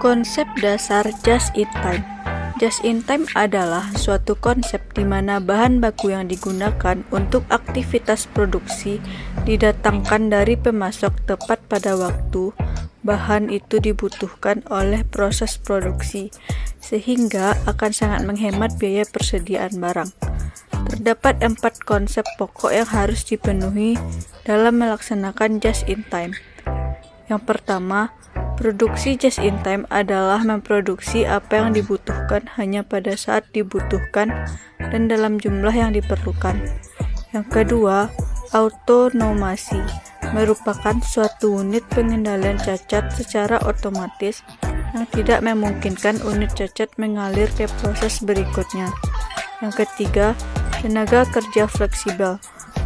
Konsep dasar just in time. Just in time adalah suatu konsep di mana bahan baku yang digunakan untuk aktivitas produksi didatangkan dari pemasok tepat pada waktu bahan itu dibutuhkan oleh proses produksi, sehingga akan sangat menghemat biaya persediaan barang. Terdapat 4 konsep pokok yang harus dipenuhi dalam melaksanakan just in time. Yang pertama, produksi just in time adalah memproduksi apa yang dibutuhkan hanya pada saat dibutuhkan dan dalam jumlah yang diperlukan. Yang kedua, autonomasi merupakan suatu unit pengendalian cacat secara otomatis yang tidak memungkinkan unit cacat mengalir ke proses berikutnya. Yang ketiga, tenaga kerja fleksibel.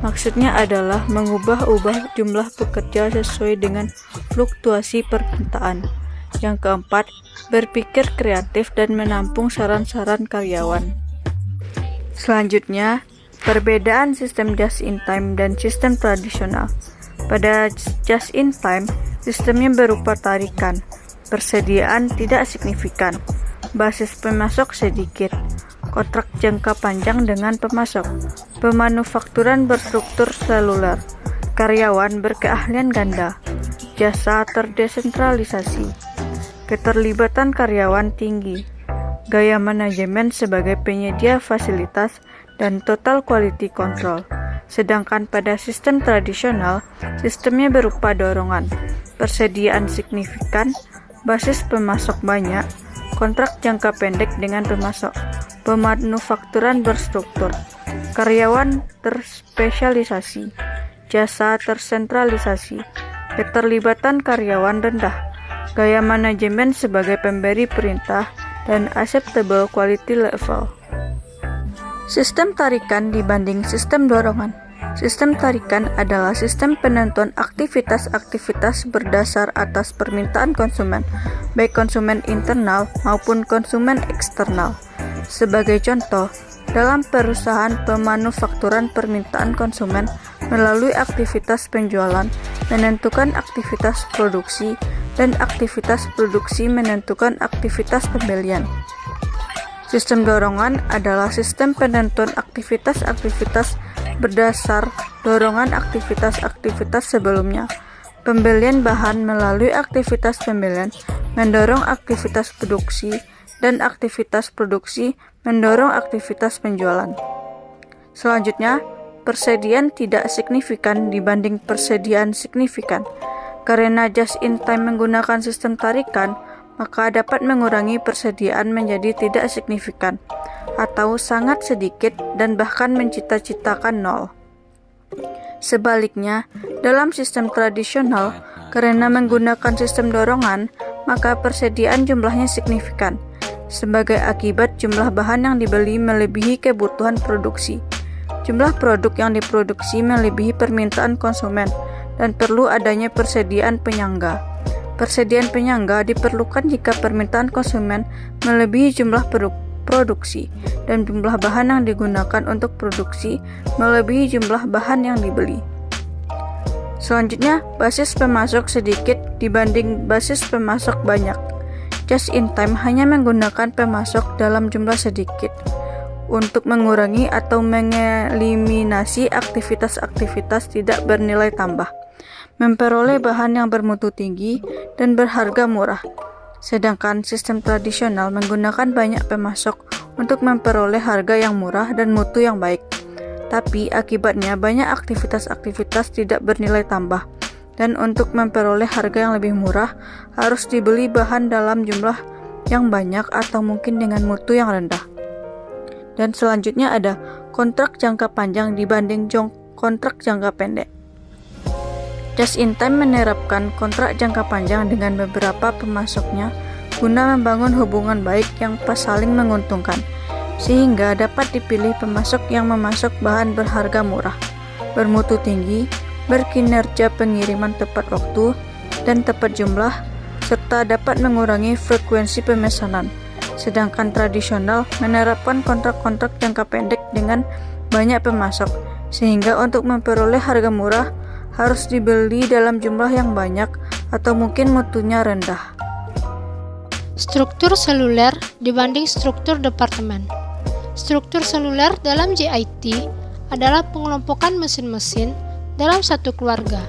Maksudnya adalah mengubah-ubah jumlah pekerja sesuai dengan fluktuasi permintaan. Yang keempat, berpikir kreatif dan menampung saran-saran karyawan. Selanjutnya, perbedaan sistem just in time dan sistem tradisional. Pada just in time, sistemnya berupa tarikan, persediaan tidak signifikan, basis pemasok sedikit, kontrak jangka panjang dengan pemasok, pemanufakturan berstruktur seluler, karyawan berkeahlian ganda, jasa terdesentralisasi, keterlibatan karyawan tinggi, gaya manajemen sebagai penyedia fasilitas, dan total quality control. Sedangkan pada sistem tradisional, sistemnya berupa dorongan, persediaan signifikan, basis pemasok banyak, kontrak jangka pendek dengan pemasok, pemanufakturan berstruktur, karyawan terspesialisasi, jasa tersentralisasi, keterlibatan karyawan rendah, gaya manajemen sebagai pemberi perintah, dan acceptable quality level. Sistem tarikan dibanding sistem dorongan. Sistem tarikan adalah sistem penentuan aktivitas-aktivitas berdasar atas permintaan konsumen, baik konsumen internal maupun konsumen eksternal. Sebagai contoh, dalam perusahaan pemanufakturan permintaan konsumen melalui aktivitas penjualan menentukan aktivitas produksi dan aktivitas produksi menentukan aktivitas pembelian. Sistem dorongan adalah sistem penentuan aktivitas-aktivitas berdasar dorongan aktivitas-aktivitas sebelumnya. Pembelian bahan melalui aktivitas pembelian mendorong aktivitas produksi dan aktivitas produksi mendorong aktivitas penjualan. Selanjutnya, persediaan tidak signifikan dibanding persediaan signifikan. Karena just in time menggunakan sistem tarikan, maka dapat mengurangi persediaan menjadi tidak signifikan atau sangat sedikit dan bahkan mencita-citakan nol. Sebaliknya, dalam sistem tradisional, karena menggunakan sistem dorongan, maka persediaan jumlahnya signifikan. Sebagai akibat jumlah bahan yang dibeli melebihi kebutuhan produksi. Jumlah produk yang diproduksi melebihi permintaan konsumen dan perlu adanya persediaan penyangga. Persediaan penyangga diperlukan jika permintaan konsumen melebihi jumlah produksi dan jumlah bahan yang digunakan untuk produksi melebihi jumlah bahan yang dibeli. Selanjutnya, basis pemasok sedikit dibanding basis pemasok banyak. Just in time hanya menggunakan pemasok dalam jumlah sedikit untuk mengurangi atau mengeliminasi aktivitas-aktivitas tidak bernilai tambah, memperoleh bahan yang bermutu tinggi dan berharga murah. Sedangkan sistem tradisional menggunakan banyak pemasok untuk memperoleh harga yang murah dan mutu yang baik. Tapi akibatnya banyak aktivitas-aktivitas tidak bernilai tambah. Dan untuk memperoleh harga yang lebih murah, harus dibeli bahan dalam jumlah yang banyak atau mungkin dengan mutu yang rendah. Dan selanjutnya ada kontrak jangka panjang dibanding kontrak jangka pendek. Just in time menerapkan kontrak jangka panjang dengan beberapa pemasoknya guna membangun hubungan baik yang saling menguntungkan, sehingga dapat dipilih pemasok yang memasok bahan berharga murah, bermutu tinggi, berkinerja pengiriman tepat waktu dan tepat jumlah, serta dapat mengurangi frekuensi pemesanan. Sedangkan tradisional menerapkan kontrak-kontrak jangka pendek dengan banyak pemasok, sehingga untuk memperoleh harga murah harus dibeli dalam jumlah yang banyak atau mungkin mutunya rendah. Struktur seluler dibanding struktur departemen. Struktur seluler dalam JIT adalah pengelompokan mesin-mesin dalam satu keluarga.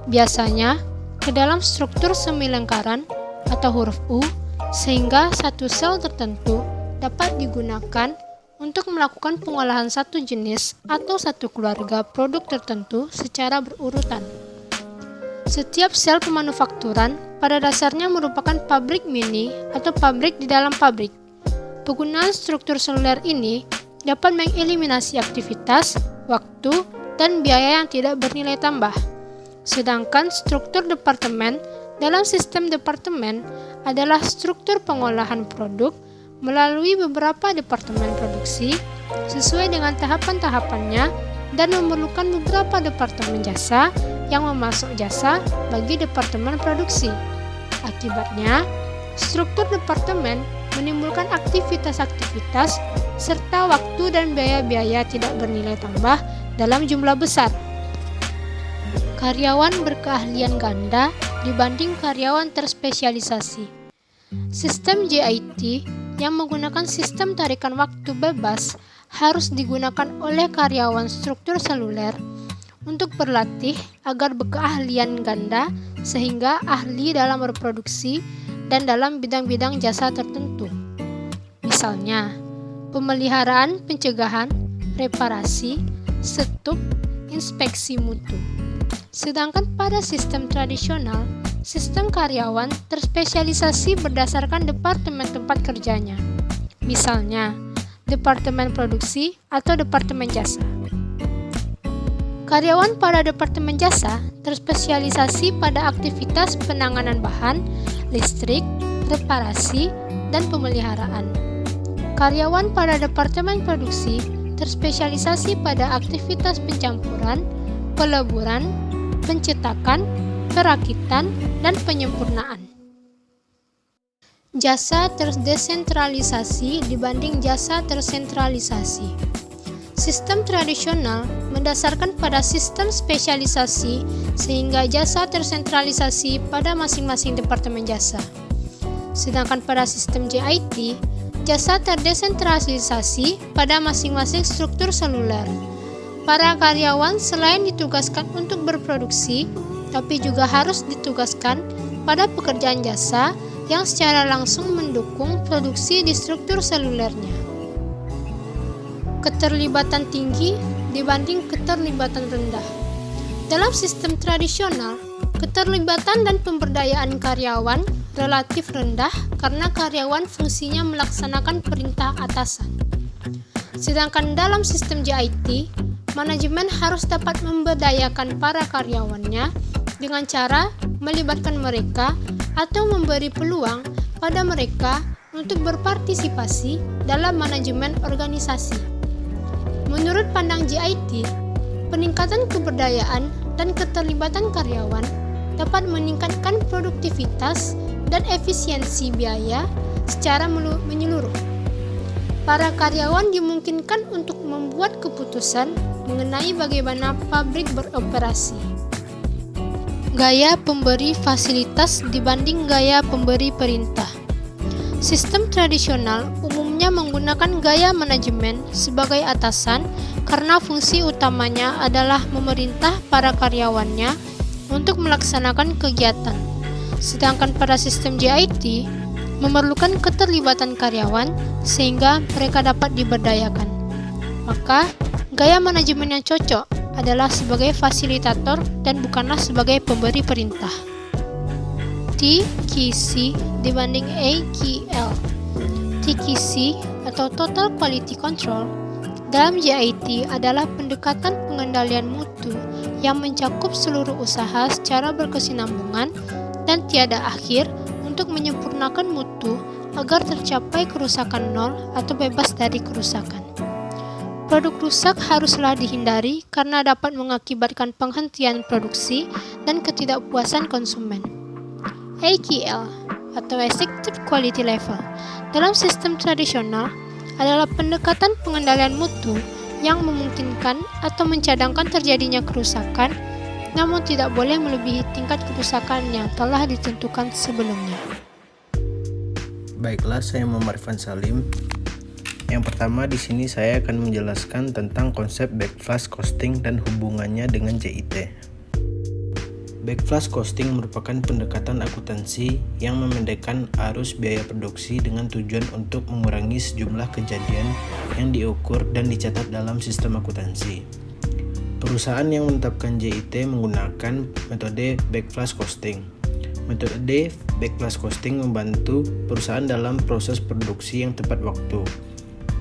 Biasanya ke dalam struktur semilingkaran atau huruf U, sehingga satu sel tertentu dapat digunakan untuk melakukan pengolahan satu jenis atau satu keluarga produk tertentu secara berurutan. Setiap sel pemanufakturan pada dasarnya merupakan pabrik mini atau pabrik di dalam pabrik. Penggunaan struktur seluler ini dapat mengeliminasi aktivitas, waktu, dan biaya yang tidak bernilai tambah. Sedangkan struktur departemen dalam sistem departemen adalah struktur pengolahan produk melalui beberapa departemen produksi sesuai dengan tahapan-tahapannya dan memerlukan beberapa departemen jasa yang memasok jasa bagi departemen produksi. Akibatnya, struktur departemen menimbulkan aktivitas-aktivitas serta waktu dan biaya-biaya tidak bernilai tambah dalam jumlah besar. Karyawan berkeahlian ganda dibanding karyawan terspesialisasi. Sistem JIT yang menggunakan sistem tarikan waktu bebas harus digunakan oleh karyawan struktur seluler untuk berlatih agar berkeahlian ganda sehingga ahli dalam berproduksi dan dalam bidang-bidang jasa tertentu. Misalnya, pemeliharaan, pencegahan, reparasi, setup, inspeksi mutu. Sedangkan pada sistem tradisional, sistem karyawan terspesialisasi berdasarkan departemen tempat kerjanya. Misalnya, departemen produksi atau departemen jasa. Karyawan pada departemen jasa terspesialisasi pada aktivitas penanganan bahan, listrik, reparasi, dan pemeliharaan. Karyawan pada departemen produksi terspesialisasi pada aktivitas pencampuran, peleburan, pencetakan, perakitan, dan penyempurnaan. Jasa terdesentralisasi dibanding jasa tersentralisasi. Sistem tradisional mendasarkan pada sistem spesialisasi sehingga jasa tersentralisasi pada masing-masing departemen jasa. Sedangkan pada sistem JIT, jasa terdesentralisasi pada masing-masing struktur seluler. Para karyawan selain ditugaskan untuk berproduksi, tapi juga harus ditugaskan pada pekerjaan jasa yang secara langsung mendukung produksi di struktur selulernya. Keterlibatan tinggi dibanding keterlibatan rendah. Dalam sistem tradisional, keterlibatan dan pemberdayaan karyawan relatif rendah karena karyawan fungsinya melaksanakan perintah atasan. Sedangkan dalam sistem JIT, manajemen harus dapat memberdayakan para karyawannya dengan cara melibatkan mereka atau memberi peluang pada mereka untuk berpartisipasi dalam manajemen organisasi. Menurut pandang JIT, peningkatan keberdayaan dan keterlibatan karyawan dapat meningkatkan produktivitas dan efisiensi biaya secara menyeluruh. Para karyawan dimungkinkan untuk membuat keputusan mengenai bagaimana pabrik beroperasi. Gaya pemberi fasilitas dibanding gaya pemberi perintah. Sistem tradisional umumnya menggunakan gaya manajemen sebagai atasan karena fungsi utamanya adalah memerintah para karyawannya untuk melaksanakan kegiatan. Sedangkan pada sistem JIT memerlukan keterlibatan karyawan sehingga mereka dapat diberdayakan. Maka, gaya manajemen yang cocok adalah sebagai fasilitator dan bukanlah sebagai pemberi perintah. TQC dibanding AQL. TQC atau Total Quality Control dalam JIT adalah pendekatan pengendalian mutu yang mencakup seluruh usaha secara berkesinambungan dan tiada akhir untuk menyempurnakan mutu agar tercapai kerusakan nol atau bebas dari kerusakan. Produk rusak haruslah dihindari karena dapat mengakibatkan penghentian produksi dan ketidakpuasan konsumen. AQL atau Accepted Quality Level dalam sistem tradisional adalah pendekatan pengendalian mutu yang memungkinkan atau mencadangkan terjadinya kerusakan, namun tidak boleh melebihi tingkat kerusakan yang telah ditentukan sebelumnya. Baiklah, saya Muhammad Irfan Salim. Yang pertama di sini saya akan menjelaskan tentang konsep backflash costing dan hubungannya dengan JIT. Backflash costing merupakan pendekatan akuntansi yang memendekkan arus biaya produksi dengan tujuan untuk mengurangi sejumlah kejadian yang diukur dan dicatat dalam sistem akuntansi. Perusahaan yang menetapkan JIT menggunakan metode backflash costing. Metode backflash costing membantu perusahaan dalam proses produksi yang tepat waktu.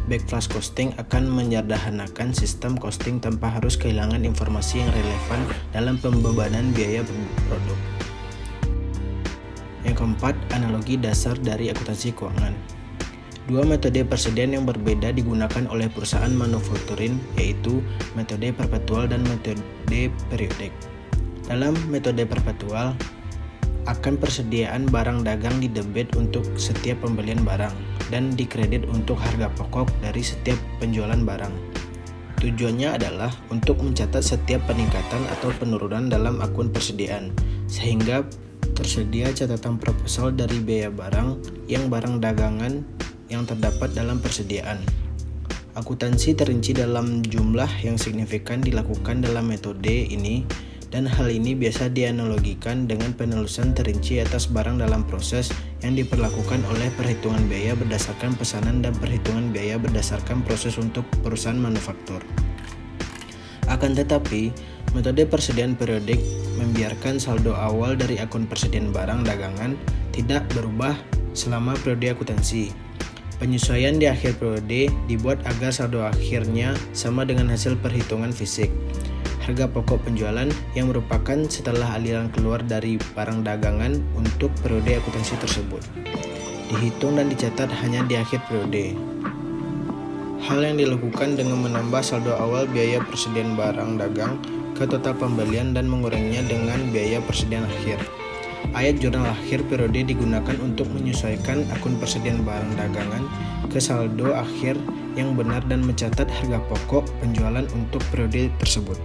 Backflash costing akan menyederhanakan sistem costing tanpa harus kehilangan informasi yang relevan dalam pembebanan biaya produk. Yang keempat, analogi dasar dari akuntansi keuangan. Dua metode persediaan yang berbeda digunakan oleh perusahaan manufakturing, yaitu metode perpetual dan metode periodik. Dalam metode perpetual, akan persediaan barang dagang didebit untuk setiap pembelian barang dan dikredit untuk harga pokok dari setiap penjualan barang. Tujuannya adalah untuk mencatat setiap peningkatan atau penurunan dalam akun persediaan, sehingga tersedia catatan proposal dari biaya barang yang barang dagangan yang terdapat dalam persediaan. Akuntansi terinci dalam jumlah yang signifikan dilakukan dalam metode ini, dan hal ini biasa dianalogikan dengan penelusuran terinci atas barang dalam proses yang diperlakukan oleh perhitungan biaya berdasarkan pesanan dan perhitungan biaya berdasarkan proses untuk perusahaan manufaktur. Akan tetapi, metode persediaan periodik membiarkan saldo awal dari akun persediaan barang dagangan tidak berubah selama periode akuntansi. Penyesuaian di akhir periode dibuat agar saldo akhirnya sama dengan hasil perhitungan fisik. Harga pokok penjualan yang merupakan setelah aliran keluar dari barang dagangan untuk periode akuntansi tersebut dihitung dan dicatat hanya di akhir periode. Hal yang dilakukan dengan menambah saldo awal biaya persediaan barang dagang ke total pembelian dan menguranginya dengan biaya persediaan akhir. Ayat jurnal akhir periode digunakan untuk menyesuaikan akun persediaan barang dagangan ke saldo akhir yang benar dan mencatat harga pokok penjualan untuk periode tersebut.